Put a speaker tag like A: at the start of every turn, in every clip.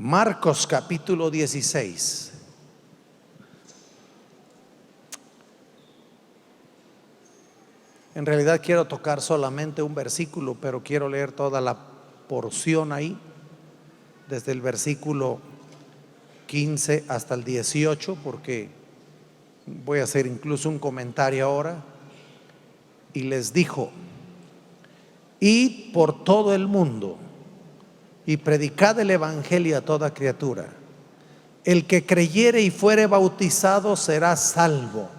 A: Marcos capítulo 16. En realidad quiero tocar solamente un versículo, pero quiero leer toda la porción ahí, desde el versículo 15 hasta el 18, porque voy a hacer incluso un comentario ahora. Y les dijo: id por todo el mundo y predicad el evangelio a toda criatura. El que creyere y fuere bautizado será salvo,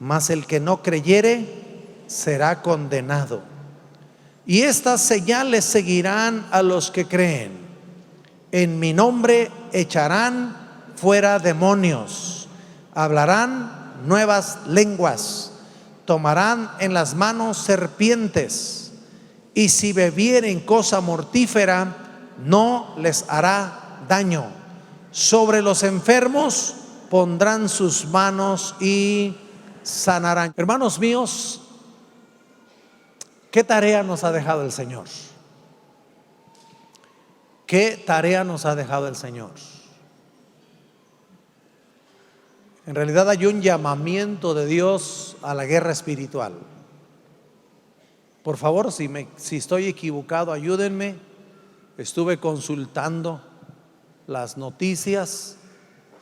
A: mas el que no creyere será condenado. Y estas señales seguirán a los que creen: en mi nombre echarán fuera demonios, hablarán nuevas lenguas, tomarán en las manos serpientes, y si bebieren cosa mortífera no les hará daño. Sobre los enfermos pondrán sus manos y sanarán. Hermanos míos, ¿qué tarea nos ha dejado el Señor? ¿Qué tarea nos ha dejado el Señor? En realidad hay un llamamiento de Dios a la guerra espiritual. Por favor, si estoy equivocado, ayúdenme. Estuve consultando las noticias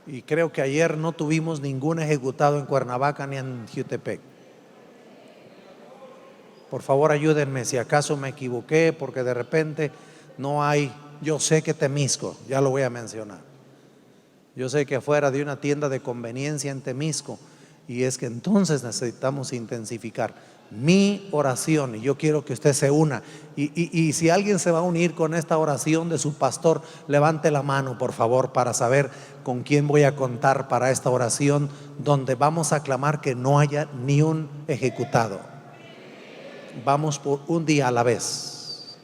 A: y creo que ayer no tuvimos ningún ejecutado en Cuernavaca ni en Jutepec. Por favor, ayúdenme si acaso me equivoqué, porque de repente no hay. Yo sé que Temisco, ya lo voy a mencionar. Yo sé que afuera de una tienda de conveniencia en Temisco, y es que entonces necesitamos intensificar mi oración, y yo quiero que usted se una. Y si alguien se va a unir con esta oración de su pastor, levante la mano, por favor, para saber con quién voy a contar para esta oración, donde vamos a clamar que no haya ni un ejecutado. Vamos por un día a la vez,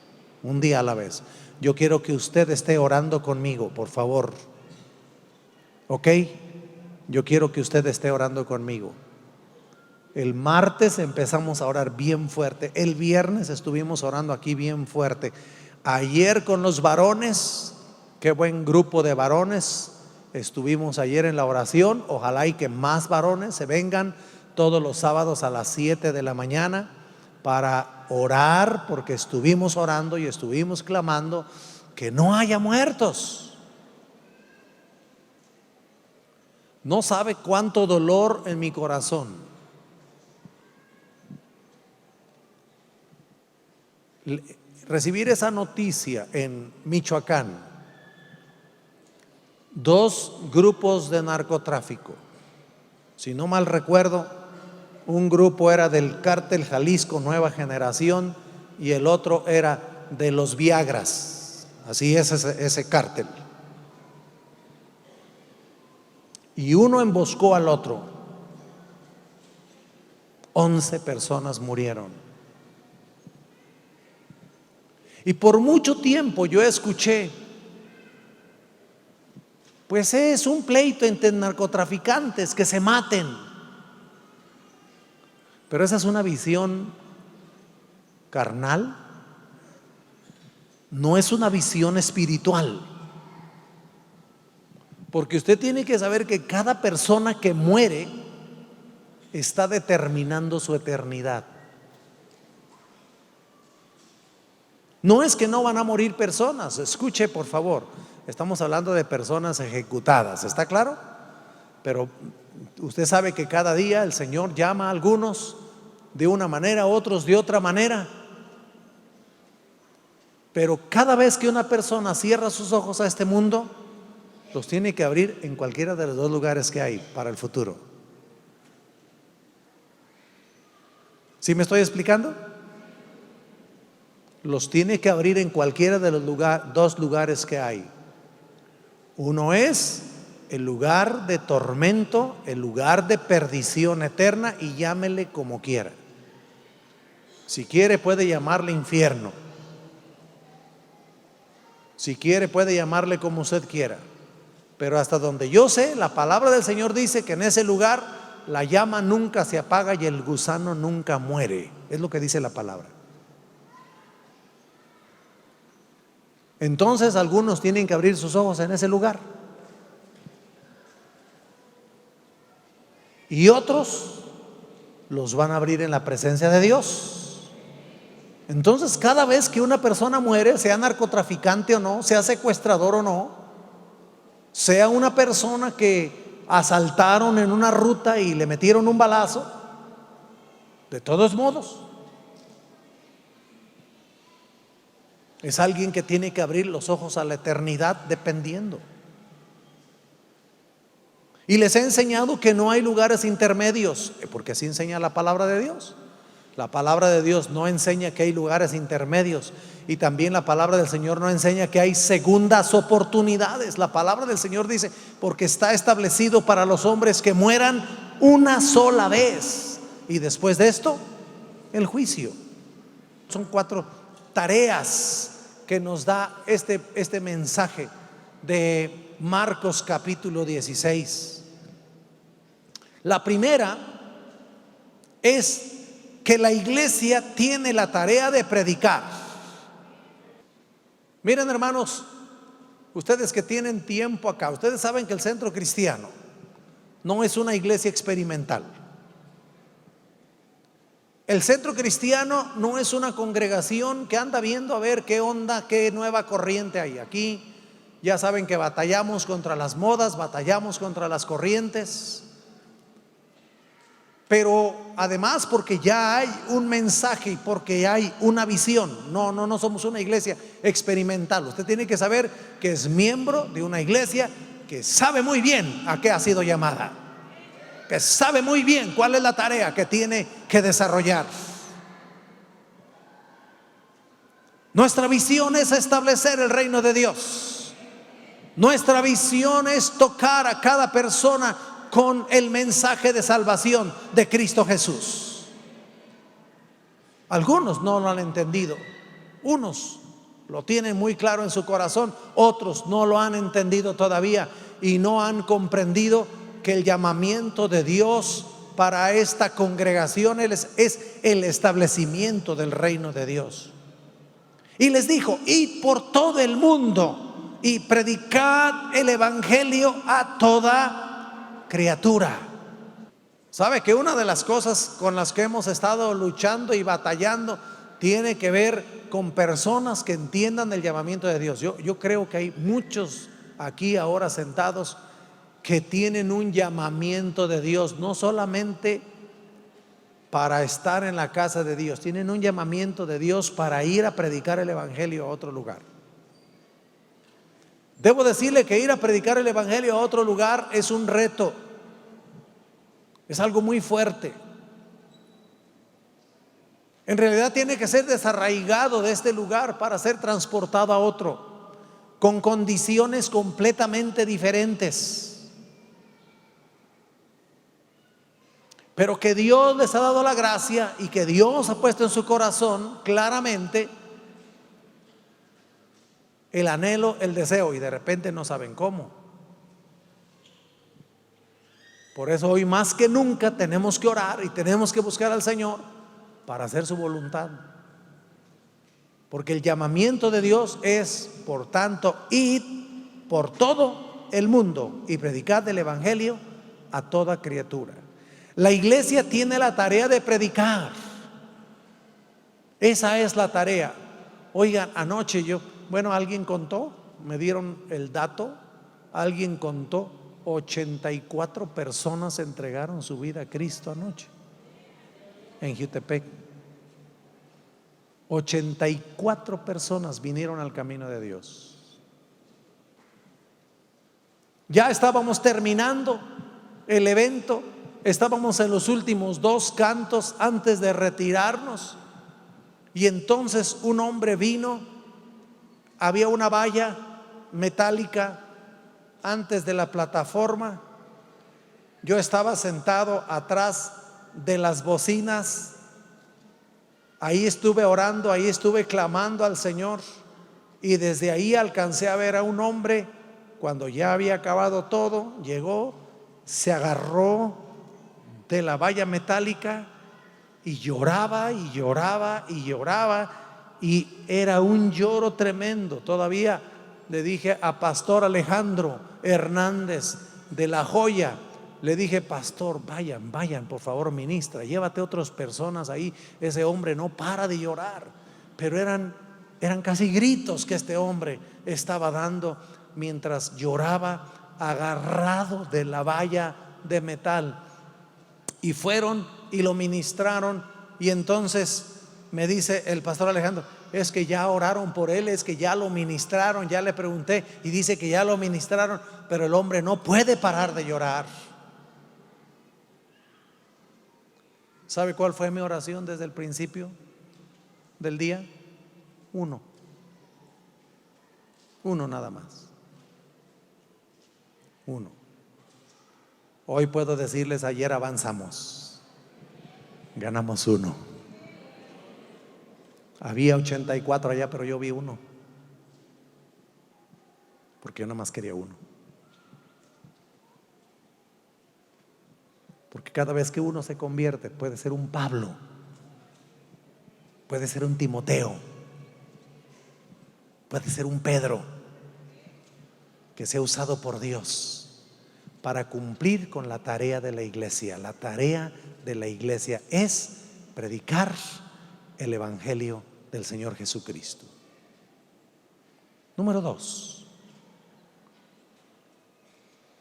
A: un día a la vez. Yo quiero que usted esté orando conmigo, por favor. ¿Ok? Yo quiero que usted esté orando conmigo. El martes empezamos a orar bien fuerte. El viernes estuvimos orando aquí bien fuerte. Ayer con los varones, qué buen grupo de varones. Estuvimos ayer en la oración. Ojalá y que más varones se vengan todos los sábados a las 7 de la mañana para orar, porque estuvimos orando y estuvimos clamando que no haya muertos. No sabe cuánto dolor en mi corazón. Recibir esa noticia en Michoacán: 2 grupos de narcotráfico. Si no mal recuerdo, un grupo era del cártel Jalisco Nueva Generación y el otro era de los Viagras. Así es ese cártel. Y uno emboscó al otro. 11 personas murieron. Y por mucho tiempo yo escuché: pues es un pleito entre narcotraficantes, que se maten. Pero esa es una visión carnal, no es una visión espiritual. Porque usted tiene que saber que cada persona que muere está determinando su eternidad. No es que no van a morir personas. Escuche, por favor, estamos hablando de personas ejecutadas, ¿está claro? Pero usted sabe que cada día el Señor llama a algunos de una manera, a otros de otra manera. Pero cada vez que una persona cierra sus ojos a este mundo, los tiene que abrir en cualquiera de los 2 lugares que hay para el futuro. ¿Sí me estoy explicando? Los tiene que abrir en cualquiera de los 2 lugares que hay. Uno es el lugar de tormento, el lugar de perdición eterna, y llámele como quiera. Si quiere puede llamarle infierno. Si quiere puede llamarle como usted quiera. Pero hasta donde yo sé, la palabra del Señor dice que en ese lugar la llama nunca se apaga y el gusano nunca muere. Es lo que dice la palabra. Entonces algunos tienen que abrir sus ojos en ese lugar. Y otros los van a abrir en la presencia de Dios. Entonces, cada vez que una persona muere, sea narcotraficante o no, sea secuestrador o no, sea una persona que asaltaron en una ruta y le metieron un balazo, de todos modos, es alguien que tiene que abrir los ojos a la eternidad dependiendo. Y les he enseñado que no hay lugares intermedios, porque así enseña la palabra de Dios. La palabra de Dios no enseña que hay lugares intermedios, y también la palabra del Señor no enseña que hay segundas oportunidades. La palabra del Señor dice: porque está establecido para los hombres que mueran una sola vez, y después de esto el juicio. Son 4 tareas que nos da este mensaje de Marcos capítulo 16. La primera es que la iglesia tiene la tarea de predicar. Miren, hermanos, ustedes que tienen tiempo acá, ustedes saben que el Centro Cristiano no es una iglesia experimental. El Centro Cristiano no es una congregación que anda viendo a ver qué onda, qué nueva corriente hay. Aquí ya saben que batallamos contra las modas, batallamos contra las corrientes. Pero además, porque ya hay un mensaje y porque hay una visión. No somos una iglesia experimental. Usted tiene que saber que es miembro de una iglesia que sabe muy bien a qué ha sido llamada, que sabe muy bien cuál es la tarea que tiene que desarrollar. Nuestra visión es establecer el reino de Dios. Nuestra visión es tocar a cada persona con el mensaje de salvación de Cristo Jesús. Algunos no lo han entendido, unos lo tienen muy claro en su corazón, otros no lo han entendido todavía y no han comprendido que el llamamiento de Dios para esta congregación es el establecimiento del reino de Dios. Y les dijo: id por todo el mundo y predicad el evangelio a toda criatura. ¿Sabe que una de las cosas con las que hemos estado luchando y batallando tiene que ver con personas que entiendan el llamamiento de Dios? Yo creo que hay muchos aquí ahora sentados que tienen un llamamiento de Dios, no solamente para estar en la casa de Dios, tienen un llamamiento de Dios para ir a predicar el evangelio a otro lugar. Debo decirle que ir a predicar el evangelio a otro lugar es un reto, es algo muy fuerte. En realidad tiene que ser desarraigado de este lugar para ser transportado a otro, con condiciones completamente diferentes. Pero que Dios les ha dado la gracia y que Dios ha puesto en su corazón claramente el anhelo, el deseo, y de repente no saben cómo. Por eso hoy más que nunca tenemos que orar y tenemos que buscar al Señor para hacer su voluntad. Porque el llamamiento de Dios es, por tanto, id por todo el mundo y predicad el evangelio a toda criatura. La iglesia tiene la tarea de predicar. Esa es la tarea. Oigan, anoche alguien contó, me dieron el dato, alguien contó, 84 personas entregaron su vida a Cristo anoche en Jutepec. 84 personas vinieron al camino de Dios. Ya estábamos terminando el evento, estábamos en los últimos 2 cantos antes de retirarnos, y entonces un hombre vino. Había una valla metálica antes de la plataforma. Yo estaba sentado atrás de las bocinas. Ahí estuve orando, ahí estuve clamando al Señor, y desde ahí alcancé a ver a un hombre. Cuando ya había acabado todo, llegó, se agarró de la valla metálica y lloraba y lloraba y lloraba. y era un lloro tremendo. Todavía le dije a Pastor Alejandro Hernández de La Joya, le dije: pastor, vayan, por favor, ministra, llévate otras personas ahí. Ese hombre no para de llorar. Pero eran casi gritos que este hombre estaba dando mientras lloraba, agarrado de la valla de metal. Y fueron y lo ministraron. Y entonces me dice el pastor Alejandro: es que ya oraron por él, es que ya lo ministraron. Ya le pregunté y dice que ya lo ministraron, pero el hombre no puede parar de llorar. ¿Sabe cuál fue mi oración desde el principio del día? Uno nada más. Uno. Hoy puedo decirles: ayer avanzamos, ganamos uno. Había 84 allá, pero yo vi uno, porque yo nada más quería uno. Porque cada vez que uno se convierte, puede ser un Pablo, puede ser un Timoteo, puede ser un Pedro, que sea usado por Dios para cumplir con la tarea de la iglesia. La tarea de la iglesia es predicar el evangelio del Señor Jesucristo. Número 2.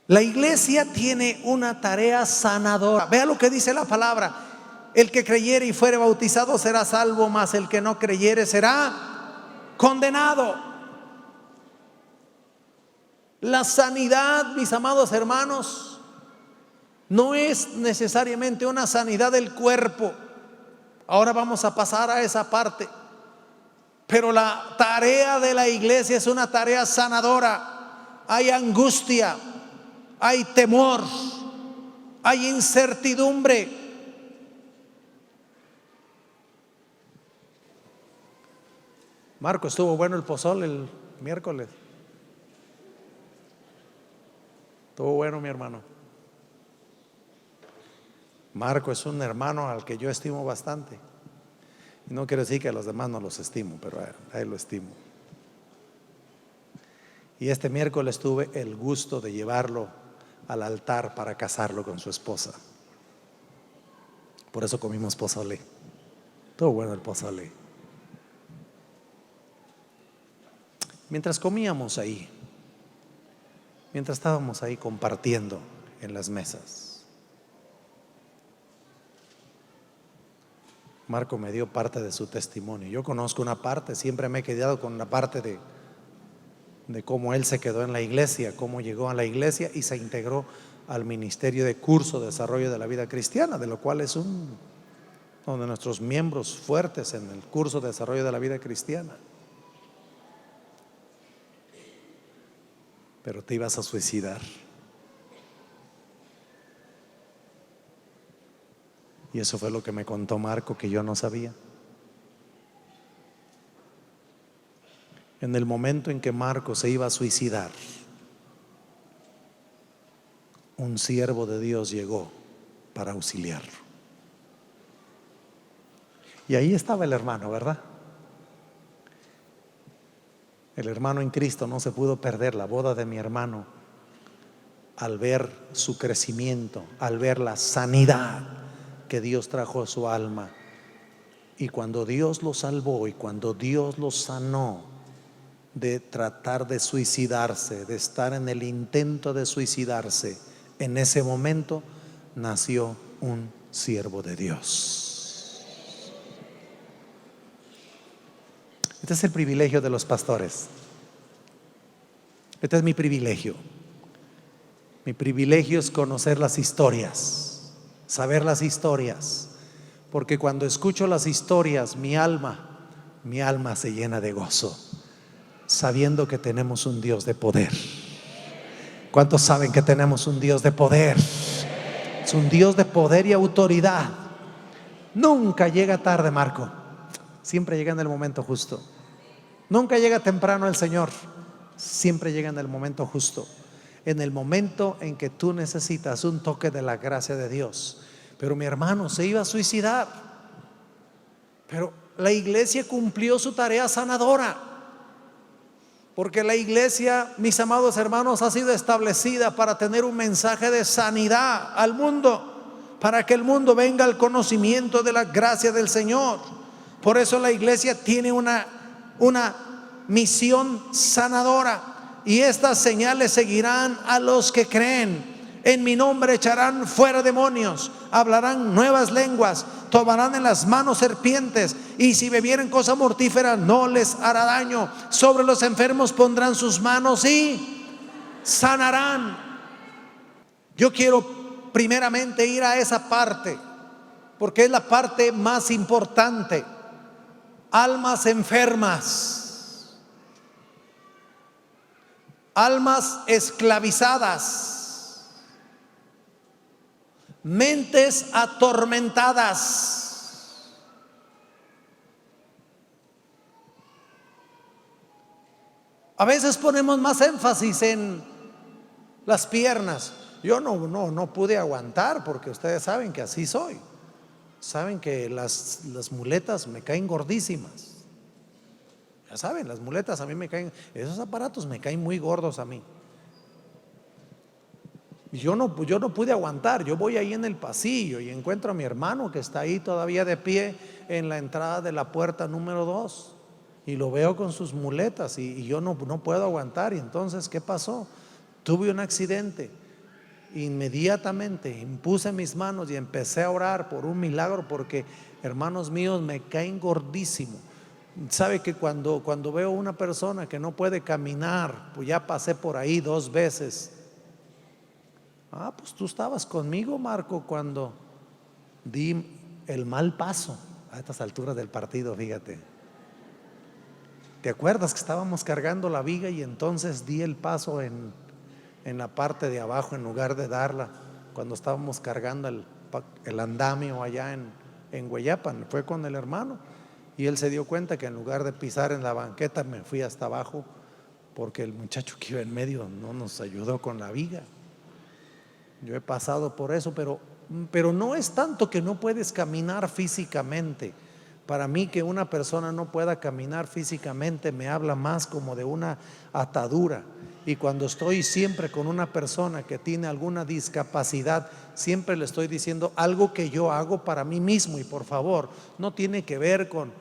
A: La iglesia tiene una tarea sanadora. Vea lo que dice la palabra: el que creyere y fuere bautizado será salvo, mas el que no creyere será condenado. La sanidad, mis amados hermanos, no es necesariamente una sanidad del cuerpo. Ahora vamos a pasar a esa parte. Pero la tarea de la iglesia es una tarea sanadora. Hay angustia, hay temor, hay incertidumbre. Marco, estuvo bueno el pozole el miércoles. Estuvo bueno, mi hermano. Marco es un hermano al que yo estimo bastante. Y no quiero decir que a los demás no los estimo, pero a él lo estimo. Y este miércoles tuve el gusto de llevarlo al altar para casarlo con su esposa. Por eso comimos pozole. Todo bueno el pozole. Mientras comíamos ahí, mientras estábamos ahí compartiendo en las mesas, Marco me dio parte de su testimonio. Yo conozco una parte, siempre me he quedado con la parte de cómo él se quedó en la iglesia, cómo llegó a la iglesia y se integró al ministerio de curso de desarrollo de la vida cristiana, de lo cual es uno de nuestros miembros fuertes en el curso de desarrollo de la vida cristiana. Pero te ibas a suicidar. Y eso fue lo que me contó Marco, que yo no sabía. En el momento en que Marco se iba a suicidar, un siervo de Dios llegó para auxiliarlo. Y ahí estaba el hermano, ¿verdad? El hermano en Cristo no se pudo perder la boda de mi hermano al ver su crecimiento, al ver la sanidad que Dios trajo a su alma. Y cuando Dios lo salvó y cuando Dios lo sanó de tratar de suicidarse, de estar en el intento de suicidarse, en ese momento nació un siervo de Dios. Este es el privilegio de los pastores. Este es mi privilegio. Mi privilegio es conocer las historias, saber las historias, porque cuando escucho las historias, mi alma se llena de gozo, sabiendo que tenemos un Dios de poder. ¿Cuántos saben que tenemos un Dios de poder? Es un Dios de poder y autoridad. Nunca llega tarde, Marco. Siempre llega en el momento justo. Nunca llega temprano el Señor. Siempre llega en el momento justo. En el momento en que tú necesitas un toque de la gracia de Dios. Pero mi hermano se iba a suicidar. Pero la iglesia cumplió su tarea sanadora. Porque la iglesia, mis amados hermanos, ha sido establecida para tener un mensaje de sanidad al mundo, para que el mundo venga al conocimiento de la gracia del Señor. Por eso la iglesia tiene una misión sanadora, y estas señales seguirán a los que creen. En mi nombre echarán fuera demonios, hablarán nuevas lenguas, tomarán en las manos serpientes, y si bebieren cosa mortífera no les hará daño. Sobre los enfermos pondrán sus manos y sanarán. Yo quiero primeramente ir a esa parte, porque es la parte más importante. Almas enfermas, almas esclavizadas, mentes atormentadas. A veces ponemos más énfasis en las piernas. Yo no pude aguantar, porque ustedes saben que así soy. Saben que las muletas me caen gordísimas. Ya saben, las muletas a mí me caen, esos aparatos me caen muy gordos a mí. Yo no pude aguantar. Yo voy ahí en el pasillo y encuentro a mi hermano que está ahí todavía de pie en la entrada de la puerta número 2, y lo veo con sus muletas, y yo no puedo aguantar. Y entonces, ¿qué pasó? Tuve un accidente. Inmediatamente impuse mis manos y empecé a orar por un milagro, porque, hermanos míos, me caen gordísimo. Sabe que cuando veo una persona que no puede caminar, pues ya pasé por ahí 2 veces. Pues tú estabas conmigo, Marco, cuando di el mal paso a estas alturas del partido, fíjate. ¿Te acuerdas que estábamos cargando la viga y entonces di el paso en la parte de abajo en lugar de darla cuando estábamos cargando el andamio allá en Hueyapan? Fue con el hermano, y él se dio cuenta que en lugar de pisar en la banqueta me fui hasta abajo, porque el muchacho que iba en medio no nos ayudó con la viga. Yo he pasado por eso, pero no es tanto que no puedes caminar físicamente. Para mí, que una persona no pueda caminar físicamente me habla más como de una atadura. Y cuando estoy siempre con una persona que tiene alguna discapacidad, siempre le estoy diciendo algo que yo hago para mí mismo. Y por favor, no tiene que ver con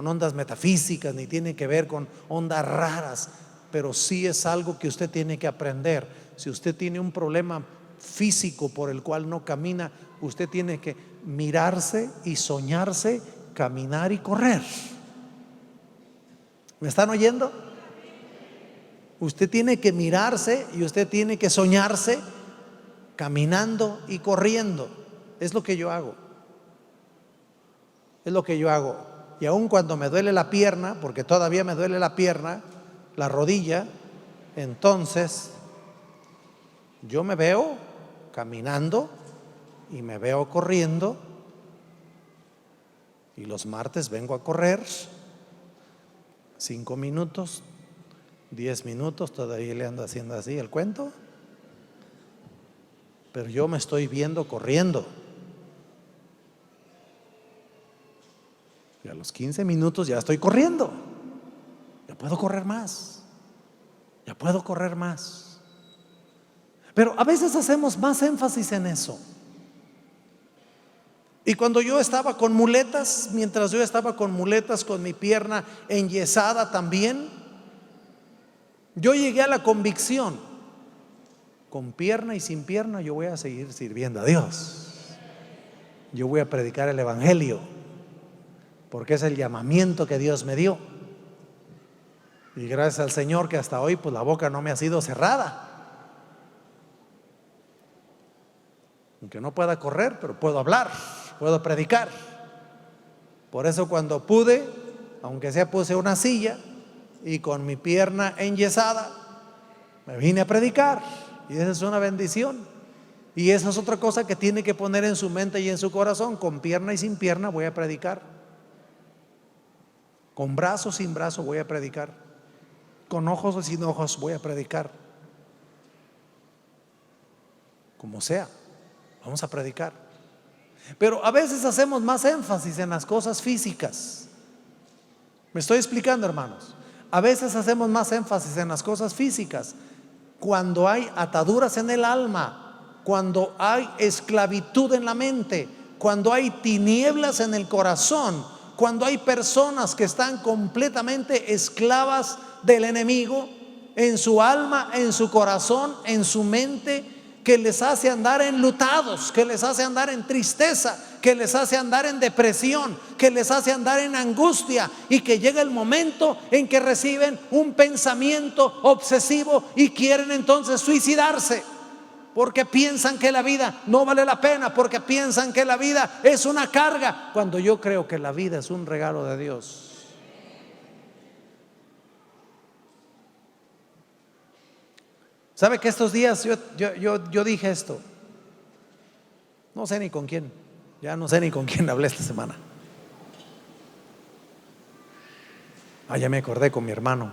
A: ondas metafísicas, ni tiene que ver con ondas raras, pero sí es algo que usted tiene que aprender. Si usted tiene un problema físico por el cual no camina, usted tiene que mirarse y soñarse, caminar y correr. ¿Me están oyendo? Usted tiene que mirarse y usted tiene que soñarse caminando y corriendo. Es lo que yo hago. Es lo que yo hago. Y aun cuando me duele la pierna, porque todavía me duele la pierna, la rodilla, entonces yo me veo caminando y me veo corriendo, y los martes vengo a correr 5 minutos, 10 minutos, todavía le ando haciendo así el cuento, pero yo me estoy viendo corriendo. Y a los 15 minutos ya estoy corriendo. Ya puedo correr más. Ya puedo correr más. Pero a veces hacemos más énfasis en eso. Y cuando yo estaba con muletas, mientras yo estaba con muletas, con mi pierna enyesada también, yo llegué a la convicción: con pierna y sin pierna yo voy a seguir sirviendo a Dios. Yo voy a predicar el evangelio, porque es el llamamiento que Dios me dio. Y gracias al Señor que hasta hoy pues la boca no me ha sido cerrada. Aunque no pueda correr, pero puedo hablar, puedo predicar. Por eso cuando pude, aunque sea puse una silla y con mi pierna enyesada, me vine a predicar. Y esa es una bendición. Y esa es otra cosa que tiene que poner en su mente y en su corazón: con pierna y sin pierna voy a predicar. Con brazo, sin brazo voy a predicar. Con ojos o sin ojos voy a predicar. Como sea, vamos a predicar. Pero a veces hacemos más énfasis en las cosas físicas. ¿Me estoy explicando, hermanos? A veces hacemos más énfasis en las cosas físicas cuando hay ataduras en el alma, cuando hay esclavitud en la mente, cuando hay tinieblas en el corazón, cuando hay personas que están completamente esclavas del enemigo en su alma, en su corazón, en su mente, que les hace andar enlutados, que les hace andar en tristeza, que les hace andar en depresión, que les hace andar en angustia, y que llega el momento en que reciben un pensamiento obsesivo y quieren entonces suicidarse, porque piensan que la vida no vale la pena, porque piensan que la vida es una carga, cuando yo creo que la vida es un regalo de Dios. ¿Sabe que estos días yo dije esto? No sé ni con quién, ya no sé ni con quién hablé esta semana. Ya me acordé, con mi hermano.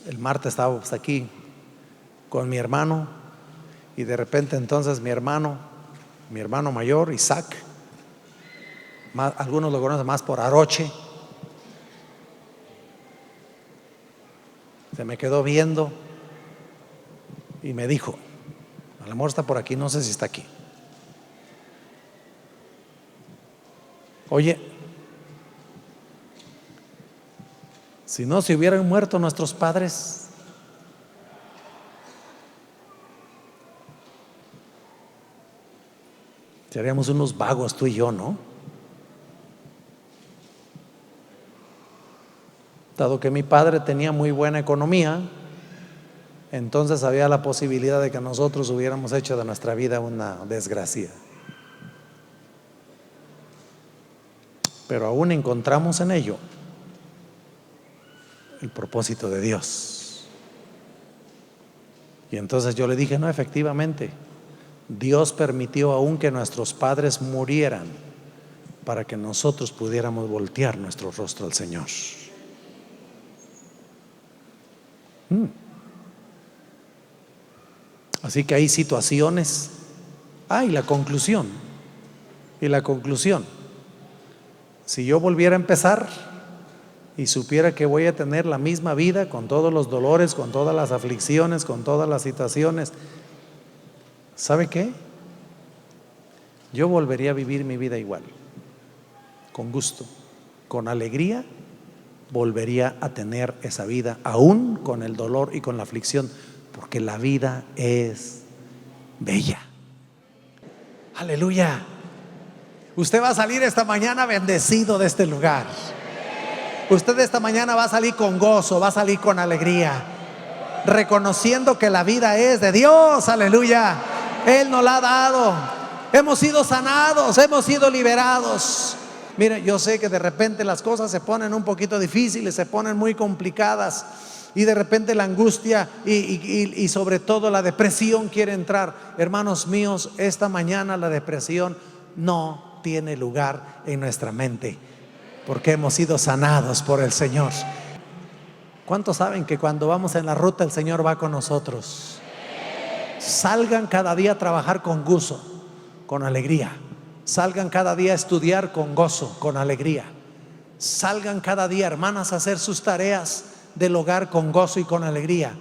A: El martes estábamos aquí con mi hermano, y de repente entonces mi hermano mayor, Isaac, algunos lo conocen más por Aroche, se me quedó viendo y me dijo, a lo mejor está por aquí, no sé si está aquí: oye, si no se hubieran muerto nuestros padres, seríamos unos vagos tú y yo, ¿no? Dado que mi padre tenía muy buena economía, entonces había la posibilidad de que nosotros hubiéramos hecho de nuestra vida una desgracia. Pero aún encontramos en ello el propósito de Dios. Y entonces yo le dije, no, efectivamente, Dios permitió aún que nuestros padres murieran para que nosotros pudiéramos voltear nuestro rostro al Señor. Así que hay situaciones. Y la conclusión. Si yo volviera a empezar y supiera que voy a tener la misma vida, con todos los dolores, con todas las aflicciones, con todas las situaciones, ¿sabe qué? Yo volvería a vivir mi vida igual, con gusto, con alegría. Volvería a tener esa vida, aún con el dolor y con la aflicción, porque la vida es bella. Aleluya. Usted va a salir esta mañana bendecido de este lugar. Usted esta mañana va a salir con gozo, va a salir con alegría, reconociendo que la vida es de Dios. Aleluya. Él nos la ha dado. Hemos sido sanados, hemos sido liberados. Mire, yo sé que de repente las cosas se ponen un poquito difíciles, se ponen muy complicadas, y de repente la angustia y sobre todo la depresión quiere entrar. Hermanos míos, esta mañana la depresión no tiene lugar en nuestra mente, porque hemos sido sanados por el Señor. ¿Cuántos saben que cuando vamos en la ruta el Señor va con nosotros? Salgan cada día a trabajar con gozo, con alegría. Salgan cada día a estudiar con gozo, con alegría. Salgan cada día, hermanas, a hacer sus tareas del hogar con gozo y con alegría.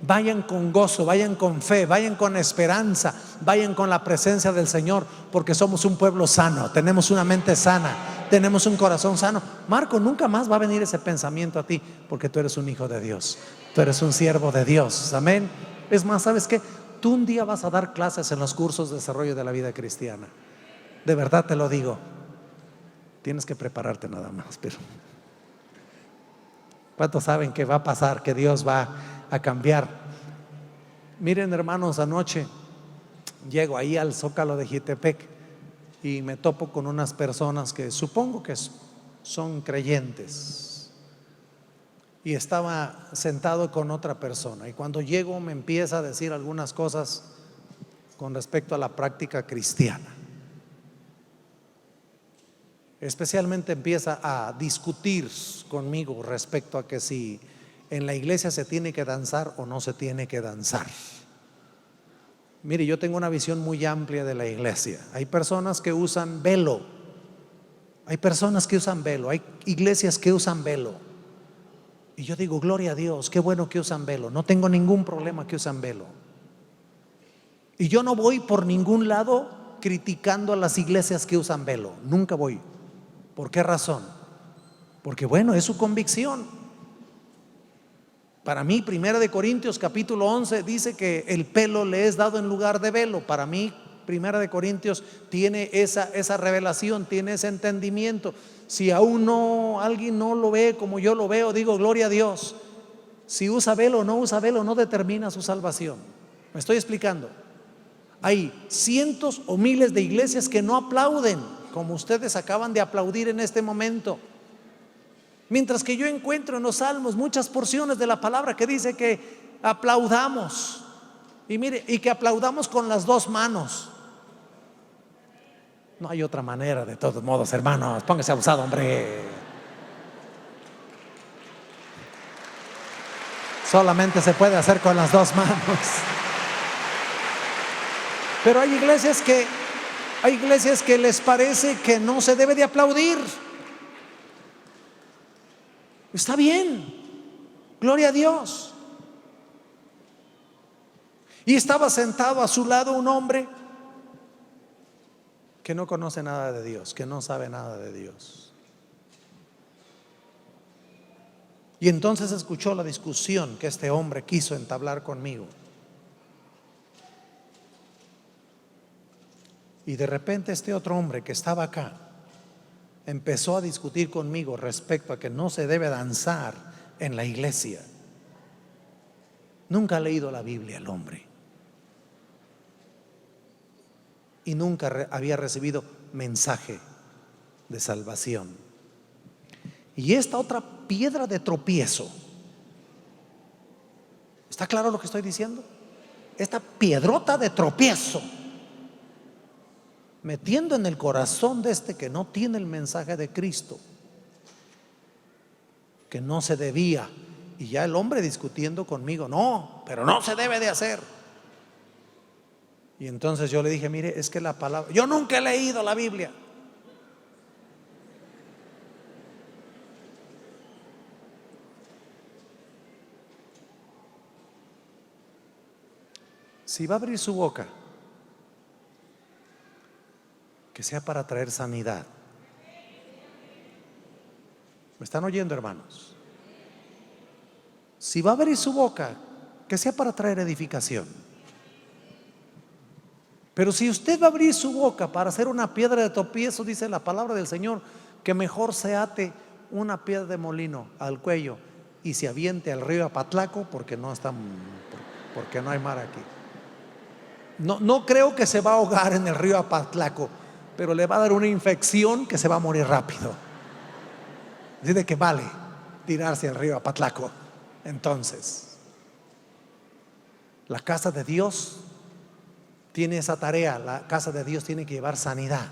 A: Vayan con gozo, vayan con fe, vayan con esperanza, vayan con la presencia del Señor, porque somos un pueblo sano, tenemos una mente sana, tenemos un corazón sano. Marco, nunca más va a venir ese pensamiento a ti, porque tú eres un hijo de Dios, tú eres un siervo de Dios. Amén. Es más, ¿sabes qué? Tú un día vas a dar clases en los cursos de desarrollo de la vida cristiana. De verdad te lo digo. Tienes que prepararte nada más, pero ¿cuántos saben que va a pasar, que Dios va a cambiar? Miren, hermanos, anoche llego ahí al Zócalo de Jitepec y me topo con unas personas que supongo que son creyentes, y estaba sentado con otra persona, y cuando llego me empieza a decir algunas cosas con respecto a la práctica cristiana. Especialmente empieza a discutir conmigo respecto a que si en la iglesia se tiene que danzar o no se tiene que danzar. Mire, yo tengo una visión muy amplia de la iglesia. Hay personas que usan velo. Hay personas que usan velo. Hay iglesias que usan velo. Y yo digo, gloria a Dios, qué bueno que usan velo. No tengo ningún problema que usan velo. Y yo no voy por ningún lado criticando a las iglesias que usan velo. Nunca voy. ¿Por qué razón? Porque bueno, es su convicción. Para mí, 1 Corintios capítulo 11 dice que el pelo le es dado en lugar de velo. Para mí, 1 Corintios tiene esa revelación, tiene ese entendimiento. Si aún alguien no lo ve como yo lo veo, digo, gloria a Dios. Si usa velo o no usa velo, no determina su salvación. ¿Me estoy explicando? Hay cientos o miles de iglesias que no aplauden, como ustedes acaban de aplaudir en este momento. Mientras que yo encuentro en los salmos muchas porciones de la palabra que dice que aplaudamos. Y mire, y que aplaudamos con las dos manos. No hay otra manera, de todos modos, hermanos. Póngase abusado, hombre. Solamente se puede hacer con las dos manos. Pero hay iglesias que les parece que no se debe de aplaudir. Está bien, gloria a Dios. Y estaba sentado a su lado un hombre que no conoce nada de Dios, que no sabe nada de Dios. Y entonces escuchó la discusión que este hombre quiso entablar conmigo. Y de repente este otro hombre que estaba acá empezó a discutir conmigo respecto a que no se debe danzar en la iglesia. Nunca ha leído la Biblia el hombre. Y nunca había recibido mensaje de salvación. Y esta otra piedra de tropiezo, ¿está claro lo que estoy diciendo? Esta piedrota de tropiezo, metiendo en el corazón de este que no tiene el mensaje de Cristo, que no se debía. Y ya el hombre discutiendo conmigo, no, pero no se debe de hacer. Y entonces yo le dije, mire, es que la palabra, yo nunca he leído la Biblia. Si va a abrir su boca, que sea para traer sanidad. ¿Me están oyendo, hermanos? Si va a abrir su boca, que sea para traer edificación. Pero si usted va a abrir su boca para hacer una piedra de tropiezo, dice la palabra del Señor, que mejor se ate una piedra de molino al cuello y se aviente al río Apatlaco, porque no hay mar aquí. No creo que se va a ahogar en el río Apatlaco, pero le va a dar una infección que se va a morir rápido. Dice que vale tirarse al río Apatlaco. Entonces, la casa de Dios tiene esa tarea. La casa de Dios tiene que llevar sanidad.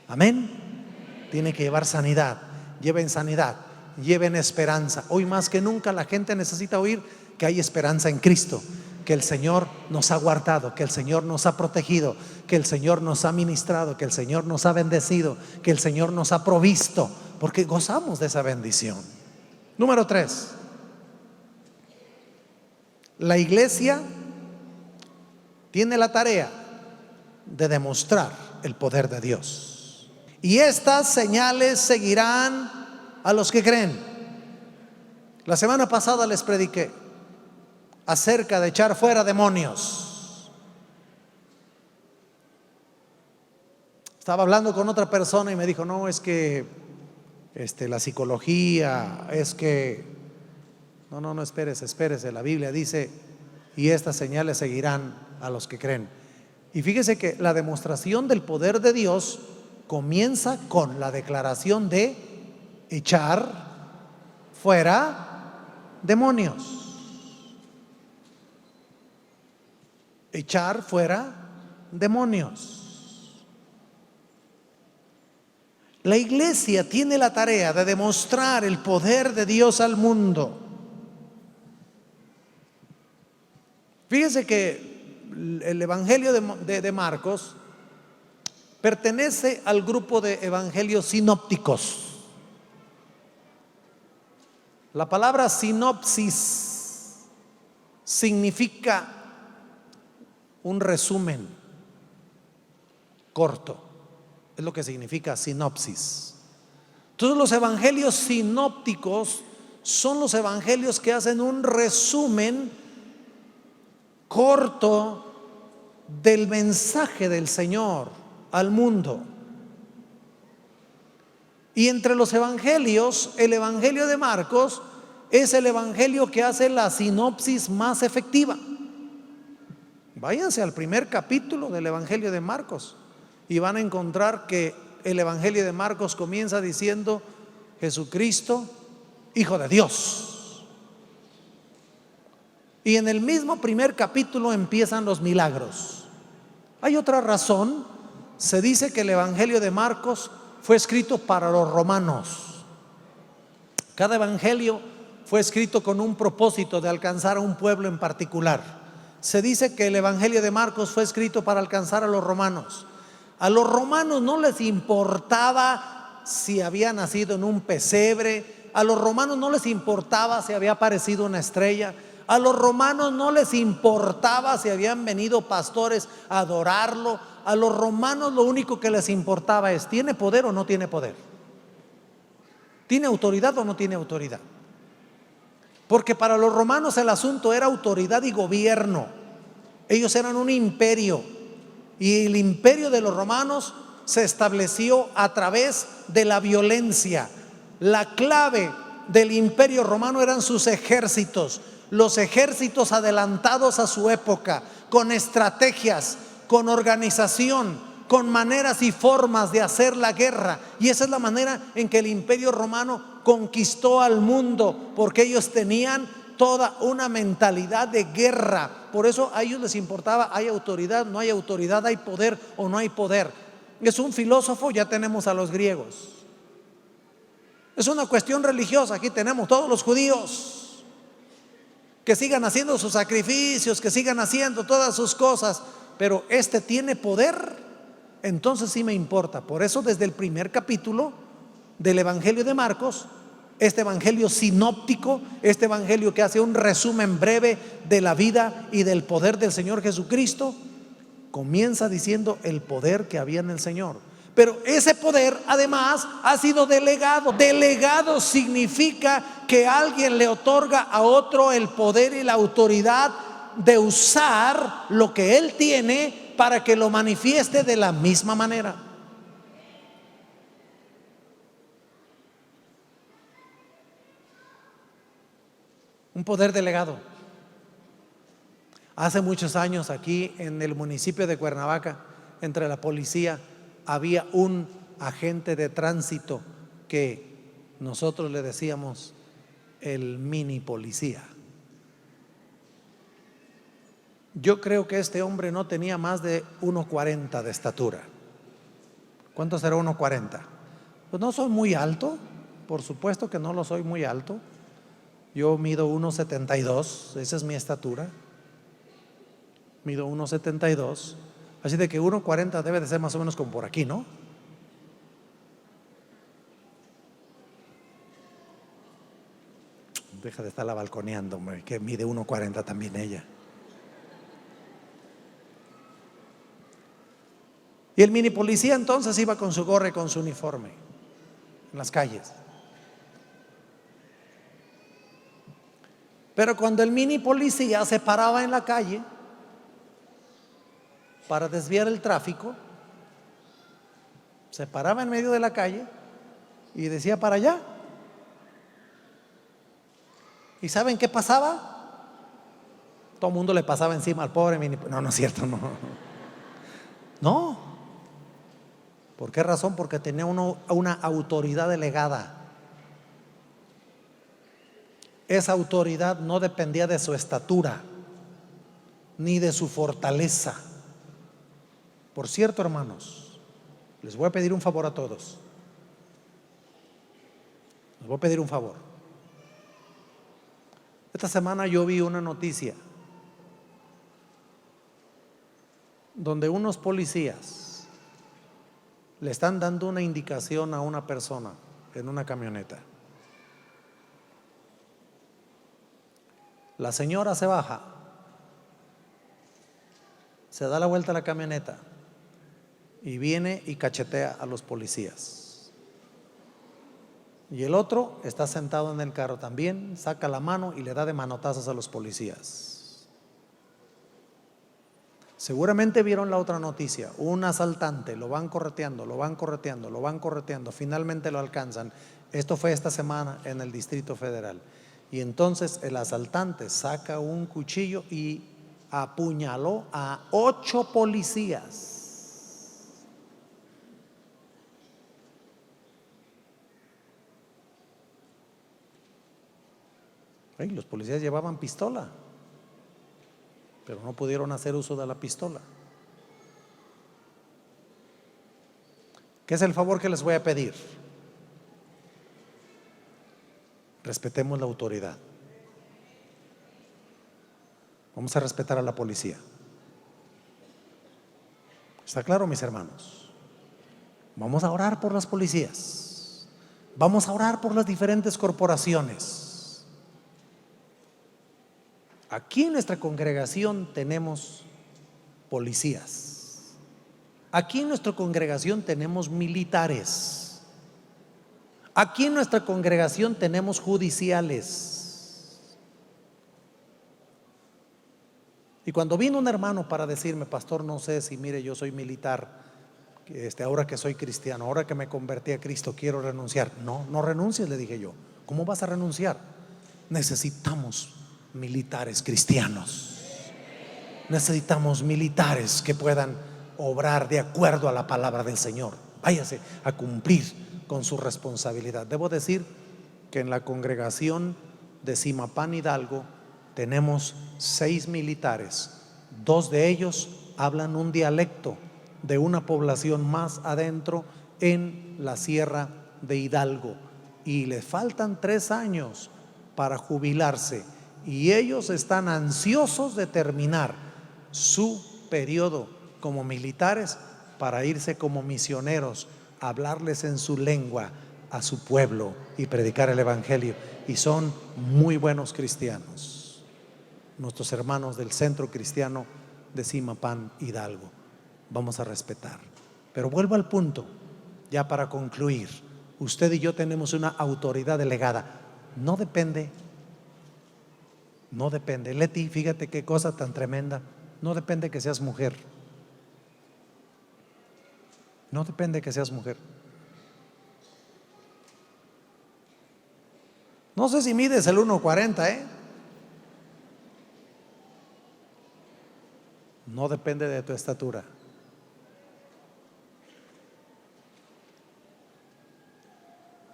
A: Amén. Tiene que llevar sanidad. Lleven sanidad, lleven esperanza. Hoy más que nunca la gente necesita oír que hay esperanza en Cristo, que el Señor nos ha guardado, que el Señor nos ha protegido, que el Señor nos ha ministrado, que el Señor nos ha bendecido, que el Señor nos ha provisto, porque gozamos de esa bendición. Número 3, la iglesia tiene la tarea de demostrar el poder de Dios. Y estas señales seguirán a los que creen. La semana pasada les prediqué acerca de echar fuera demonios. Estaba hablando con otra persona y me dijo, no, es que la psicología, es que no, espérese, la Biblia dice, y estas señales seguirán a los que creen. Y fíjese que la demostración del poder de Dios comienza con la declaración de echar fuera demonios. Echar fuera demonios. La iglesia tiene la tarea de demostrar el poder de Dios al mundo. Fíjese que el Evangelio de Marcos pertenece al grupo de evangelios sinópticos. La palabra sinopsis significa un resumen corto, es lo que significa sinopsis. Entonces los evangelios sinópticos son los evangelios que hacen un resumen corto del mensaje del Señor al mundo. Y entre los evangelios, el evangelio de Marcos es el evangelio que hace la sinopsis más efectiva. Váyanse al primer capítulo del evangelio de Marcos y van a encontrar que el evangelio de Marcos comienza diciendo: Jesucristo, Hijo de Dios. Y en el mismo primer capítulo empiezan los milagros. Hay otra razón. Se dice que el evangelio de Marcos fue escrito para los romanos. Cada evangelio fue escrito con un propósito de alcanzar a un pueblo en particular. Se dice que el evangelio de Marcos fue escrito para alcanzar a los romanos. A los romanos no les importaba si había nacido en un pesebre. A los romanos no les importaba si había aparecido una estrella. A los romanos no les importaba si habían venido pastores a adorarlo. A los romanos lo único que les importaba es: ¿tiene poder o no tiene poder? ¿Tiene autoridad o no tiene autoridad? Porque para los romanos el asunto era autoridad y gobierno. Ellos eran un imperio, y el imperio de los romanos se estableció a través de la violencia. La clave del imperio romano eran sus ejércitos, los ejércitos adelantados a su época, con estrategias, con organización, con maneras y formas de hacer la guerra. Y esa es la manera en que el imperio romano conquistó al mundo, porque ellos tenían toda una mentalidad de guerra. Por eso a ellos les importaba: hay autoridad, no hay autoridad, hay poder o no hay poder. Es un filósofo, ya tenemos a los griegos. Es una cuestión religiosa, aquí tenemos todos los judíos. Que sigan haciendo sus sacrificios, que sigan haciendo todas sus cosas, pero este tiene poder, entonces sí me importa. Por eso desde el primer capítulo del evangelio de Marcos, este evangelio sinóptico, este evangelio que hace un resumen breve de la vida y del poder del Señor Jesucristo, comienza diciendo el poder que había en el Señor. Pero ese poder además ha sido delegado. Delegado significa que alguien le otorga a otro el poder y la autoridad de usar lo que él tiene para que lo manifieste de la misma manera. Un poder delegado. Hace muchos años aquí en el municipio de Cuernavaca, entre la policía, había un agente de tránsito que nosotros le decíamos el mini policía. Yo creo que este hombre no tenía más de 1.40 de estatura. ¿Cuánto será 1.40? Pues no soy muy alto, por supuesto que no lo soy muy alto. Yo mido 1.72, esa es mi estatura. Mido 1.72, así de que 1.40 debe de ser más o menos como por aquí, ¿no? Deja de estarla balconeando, que mide 1.40 también ella. Y el mini policía entonces iba con su gorra y con su uniforme en las calles. Pero cuando el mini policía se paraba en la calle para desviar el tráfico, se paraba en medio de la calle y decía: para allá. ¿Y saben qué pasaba? Todo el mundo le pasaba encima al pobre mini. No, no es cierto, no. No. ¿Por qué razón? Porque tenía una autoridad delegada. Esa autoridad no dependía de su estatura ni de su fortaleza. Por cierto, hermanos, les voy a pedir un favor a todos. Les voy a pedir un favor. Esta semana yo vi una noticia donde unos policías le están dando una indicación a una persona en una camioneta. La señora se baja, se da la vuelta a la camioneta y viene y cachetea a los policías. Y el otro está sentado en el carro también, saca la mano y le da de manotazos a los policías. Seguramente vieron la otra noticia, un asaltante, lo van correteando, lo van correteando, lo van correteando, finalmente lo alcanzan. Esto fue esta semana en el Distrito Federal. Y entonces el asaltante saca un cuchillo y apuñaló a 8 policías. Los policías llevaban pistola, pero no pudieron hacer uso de la pistola. ¿Qué es el favor que les voy a pedir? Respetemos la autoridad. Vamos a respetar a la policía. ¿Está claro, mis hermanos? Vamos a orar por las policías. Vamos a orar por las diferentes corporaciones. Aquí en nuestra congregación tenemos policías. Aquí en nuestra congregación tenemos militares. Aquí en nuestra congregación tenemos judiciales. Y cuando vino un hermano para decirme: pastor, no sé si, mire, yo soy militar, ahora que soy cristiano, ahora que me convertí a Cristo, quiero renunciar. No, no renuncies, le dije yo. ¿Cómo vas a renunciar? Necesitamos militares cristianos. Necesitamos militares que puedan obrar de acuerdo a la palabra del Señor. Váyase a cumplir con su responsabilidad. Debo decir que en la congregación de Zimapán Hidalgo tenemos 6 militares. 2 de ellos hablan un dialecto de una población más adentro en la Sierra de Hidalgo, y les faltan 3 años para jubilarse, y ellos están ansiosos de terminar su periodo como militares para irse como misioneros, hablarles en su lengua a su pueblo y predicar el evangelio. Y son muy buenos cristianos, nuestros hermanos del Centro Cristiano de Zimapán Hidalgo. Vamos a respetar. Pero vuelvo al punto, ya para concluir. Usted y yo tenemos una autoridad delegada. No depende, Leti, fíjate qué cosa tan tremenda. No depende que seas mujer. No depende que seas mujer. No sé si mides el 1.40, No depende de tu estatura.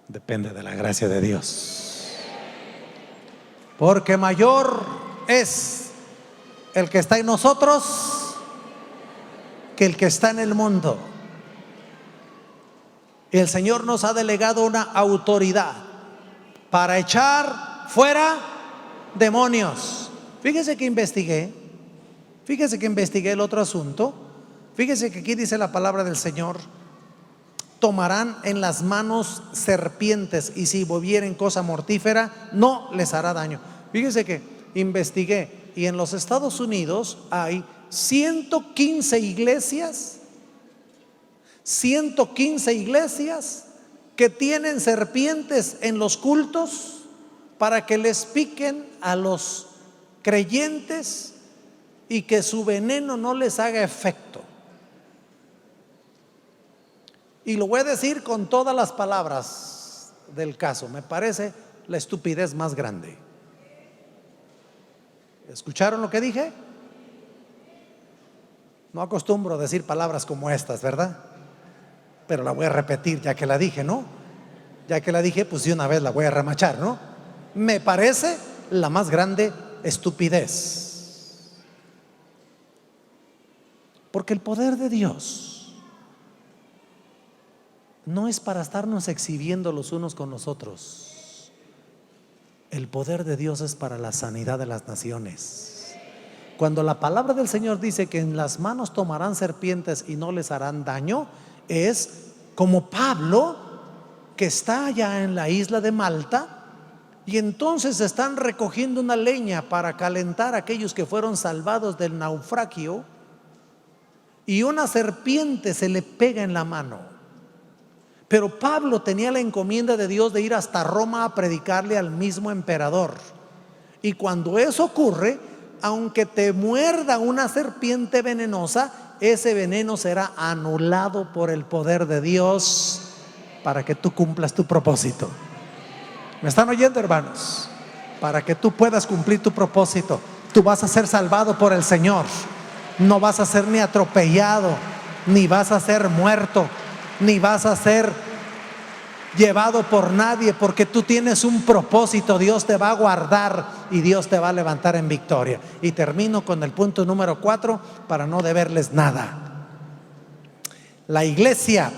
A: Depende de la gracia de Dios. Porque mayor es el que está en nosotros que el que está en el mundo. Y el Señor nos ha delegado una autoridad para echar fuera demonios. Fíjese que investigué el otro asunto. Fíjese que aquí dice la palabra del Señor: tomarán en las manos serpientes, y si bebieren cosa mortífera no les hará daño. Fíjese que investigué, y en los Estados Unidos hay 115 iglesias que tienen serpientes en los cultos para que les piquen a los creyentes y que su veneno no les haga efecto. Y lo voy a decir con todas las palabras del caso. Me parece la estupidez más grande. ¿Escucharon lo que dije? No acostumbro a decir palabras como estas, ¿verdad? Pero la voy a repetir ya que la dije, ¿no? Ya que la dije, pues de una vez la voy a remachar, ¿no? Me parece la más grande estupidez. Porque el poder de Dios no es para estarnos exhibiendo los unos con los otros. El poder de Dios es para la sanidad de las naciones, Cuando la palabra del Señor dice que en las manos tomarán serpientes y no les harán daño, es como Pablo, que está allá en la isla de Malta, y entonces están recogiendo una leña para calentar a aquellos que fueron salvados del naufragio, y una serpiente se le pega en la mano. Pero Pablo tenía la encomienda de Dios de ir hasta Roma a predicarle al mismo emperador. Y cuando eso ocurre, aunque te muerda una serpiente venenosa, ese veneno será anulado por el poder de Dios para que tú cumplas tu propósito. ¿Me están oyendo, hermanos? Para que tú puedas cumplir tu propósito, tú vas a ser salvado por el Señor. No vas a ser ni atropellado, ni vas a ser muerto, ni vas a ser llevado por nadie, porque tú tienes un propósito. Dios te va a guardar y Dios te va a levantar en victoria. Y termino con el punto número 4 para no deberles nada. La iglesia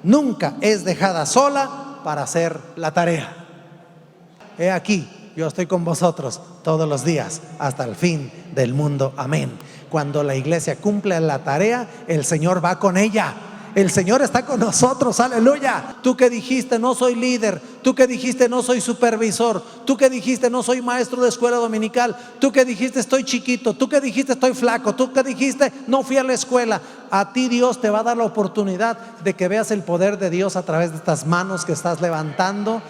A: nunca es dejada sola para hacer la tarea. He aquí, yo estoy con vosotros todos los días hasta el fin del mundo. Amén. Cuando la iglesia cumple la tarea, el Señor va con ella. El Señor está con nosotros, aleluya. Tú que dijiste no soy líder, tú que dijiste no soy supervisor, tú que dijiste no soy maestro de escuela dominical, tú que dijiste estoy chiquito, tú que dijiste estoy flaco, tú que dijiste no fui a la escuela, a ti Dios te va a dar la oportunidad de que veas el poder de Dios a través de estas manos que estás levantando.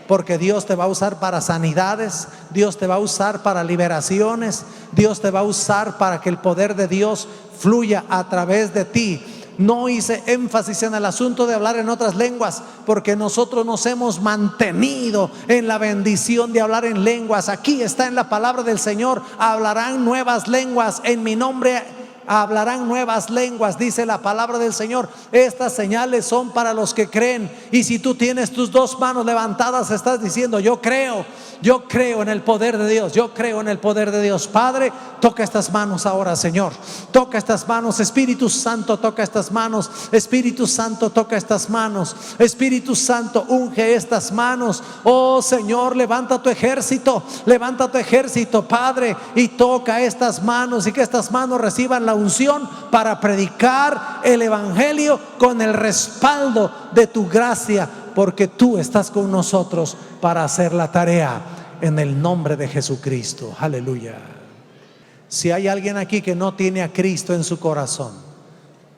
A: Porque Dios te va a usar para sanidades, Dios te va a usar para liberaciones, Dios te va a usar para que el poder de Dios fluya a través de ti. No hice énfasis en el asunto de hablar en otras lenguas, porque nosotros nos hemos mantenido en la bendición de hablar en lenguas. Aquí está en la palabra del Señor: hablarán nuevas lenguas en mi nombre. Hablarán nuevas lenguas, dice la palabra del Señor. Estas señales son para los que creen. Y si tú tienes tus dos manos levantadas, estás diciendo yo creo en el poder de Dios, yo creo en el poder de Dios. Padre, toca estas manos ahora, Señor. Toca estas manos, Espíritu Santo, toca estas manos. Espíritu Santo, toca estas manos. Espíritu Santo, unge estas manos. Oh Señor, levanta tu ejército, Padre, y toca estas manos, y que estas manos reciban la unción para predicar el evangelio con el respaldo de tu gracia, porque tú estás con nosotros para hacer la tarea, en el nombre de Jesucristo. Aleluya. Si hay alguien aquí que no tiene a Cristo en su corazón,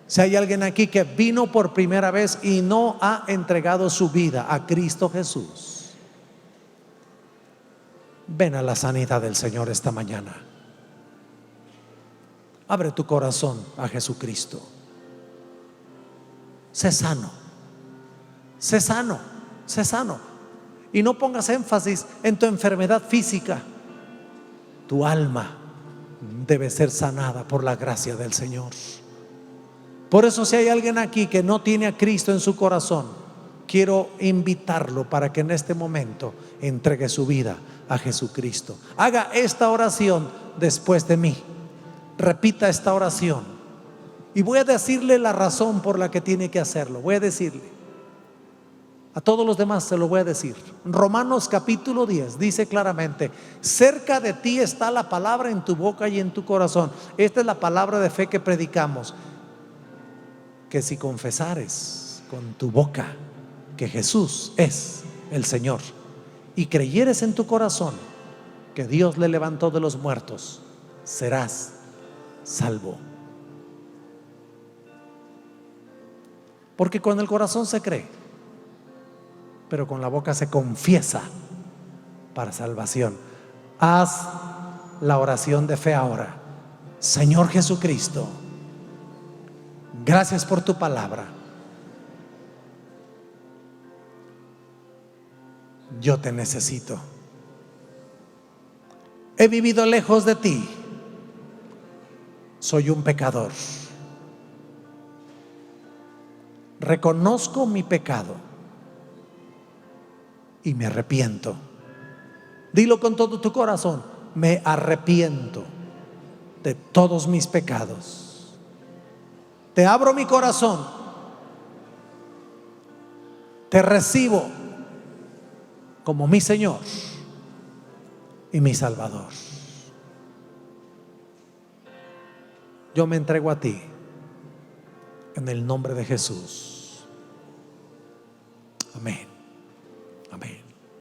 A: si hay alguien aquí que vino por primera vez y no ha entregado su vida a Cristo Jesús, ven a la sanidad del Señor esta mañana. Abre tu corazón a Jesucristo. Sé sano, sé sano, sé sano. Y no pongas énfasis en tu enfermedad física. Tu alma debe ser sanada por la gracia del Señor. Por eso, si hay alguien aquí que no tiene a Cristo en su corazón, quiero invitarlo para que en este momento entregue su vida a Jesucristo. Haga esta oración después de mí. Repita esta oración, y voy a decirle la razón por la que tiene que hacerlo. Voy a decirle, a todos los demás se lo voy a decir. Romanos capítulo 10 dice claramente: cerca de ti está la palabra, en tu boca y en tu corazón. Esta es la palabra de fe que predicamos: que si confesares con tu boca que Jesús es el Señor, y creyeres en tu corazón que Dios le levantó de los muertos, serás salvo. Porque con el corazón se cree, pero con la boca se confiesa para salvación. Haz la oración de fe ahora. Señor Jesucristo, gracias por tu palabra. Yo te necesito. He vivido lejos de ti. Soy un pecador. Reconozco mi pecado y me arrepiento. Dilo con todo tu corazón: me arrepiento de todos mis pecados. Te abro mi corazón. Te recibo como mi Señor y mi Salvador. yo me entrego a ti en el nombre de Jesús. Amén. Amén.